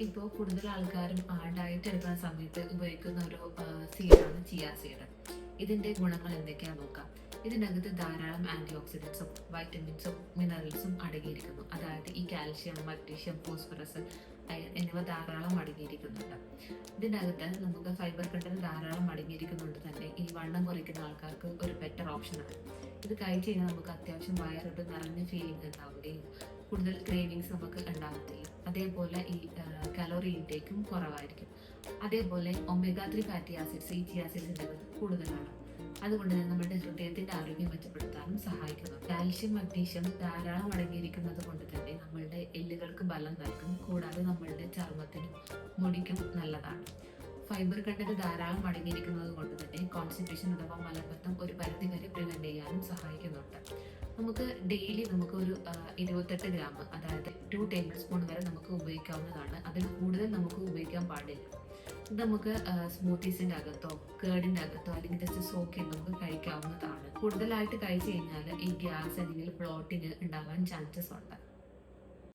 ഇപ്പോൾ കൂടുതൽ ആൾക്കാരും ഡയറ്റ് എടുക്കുന്ന സമയത്ത് ഉപയോഗിക്കുന്ന ഒരു സീഡാണ് ചിയ സീഡ്. ഇതിന്റെ ഗുണങ്ങൾ എന്തൊക്കെയാണെന്ന് നോക്കാം. ഇതിനകത്ത് ധാരാളം ആന്റി ഓക്സിഡൻസും വൈറ്റമിൻസും മിനറൽസും അടങ്ങിയിരിക്കുന്നു. അതായത് ഈ കാൽഷ്യം, മഗ്നീഷ്യം, ഫോസ്ഫറസ്, അയൺ എന്നിവ ധാരാളം അടങ്ങിയിരിക്കുന്നുണ്ട്. ഇതിനകത്ത് നമുക്ക് ഫൈബർ കണ്ടന്റ് ധാരാളം അടങ്ങിയിരിക്കുന്നുണ്ട് തന്നെ ഈ വണ്ണം കുറയ്ക്കുന്ന ആൾക്കാർക്ക് ഒരു ബെറ്റർ ഓപ്ഷനാണ്. ഇത് കഴിച്ച് കഴിഞ്ഞാൽ നമുക്ക് അത്യാവശ്യം വയറിട്ട് നിറഞ്ഞ ഫീലിംഗ് ഉണ്ടാവുകയും കൂടുതൽ ക്രേവിങ്സ് നമുക്ക് ഉണ്ടാകത്തില്ല. അതേപോലെ ഈ കലോറി ഇൻടേക്കും കുറവായിരിക്കും. അതേപോലെ ഒമേഗ 3 ഫാറ്റി ആസിഡ്സ് ഈ ചിയ സീഡ്സിൻ്റെ കൂടുതലാണ്. അതുകൊണ്ട് തന്നെ നമ്മുടെ ഹൃദയത്തിന്റെ ആരോഗ്യം മെച്ചപ്പെടുത്താനും സഹായിക്കുന്നു. കാൽഷ്യം, മഗ്നീഷ്യം ധാരാളം അടങ്ങിയിരിക്കുന്നത് കൊണ്ട് തന്നെ നമ്മളുടെ എല്ലുകൾക്ക് ബലം നൽകും. കൂടാതെ നമ്മളുടെ ചർമ്മത്തിനും മുടിക്കും നല്ലതാണ്. ഫൈബർ കണ്ടന്റ് ധാരാളം അടങ്ങിയിരിക്കുന്നത് കൊണ്ട് തന്നെ കോൺസ്റ്റിപ്പേഷൻ അഥവാ മലബന്ധം ഒരു പരിധി വരെ പ്രിവെന്റ് ചെയ്യാനും സഹായിക്കുന്നുണ്ട്. നമുക്ക് ഡെയിലി ഒരു 28 ഗ്രാം, അതായത് 2 ടേബിൾ സ്പൂൺ വരെ നമുക്ക് ഉപയോഗിക്കാവുന്നതാണ്. അതിൽ കൂടുതൽ നമുക്ക് ഉപയോഗിക്കാൻ പാടില്ല. ഇത് നമുക്ക് സ്മൂത്തീസിന്റെ അകത്തോ കേടിന്റെ അകത്തോ അല്ലെങ്കിൽ ജസ്റ്റ് സോക്ക് ചെയ്ത് നമുക്ക് കഴിക്കാവുന്നതാണ്. കൂടുതലായിട്ട് കഴിച്ചു കഴിഞ്ഞാൽ ഈ ഗ്യാസ് അല്ലെങ്കിൽ ബ്ലോട്ടിങ് ഉണ്ടാവാൻ ചാൻസസ് ഉണ്ട്.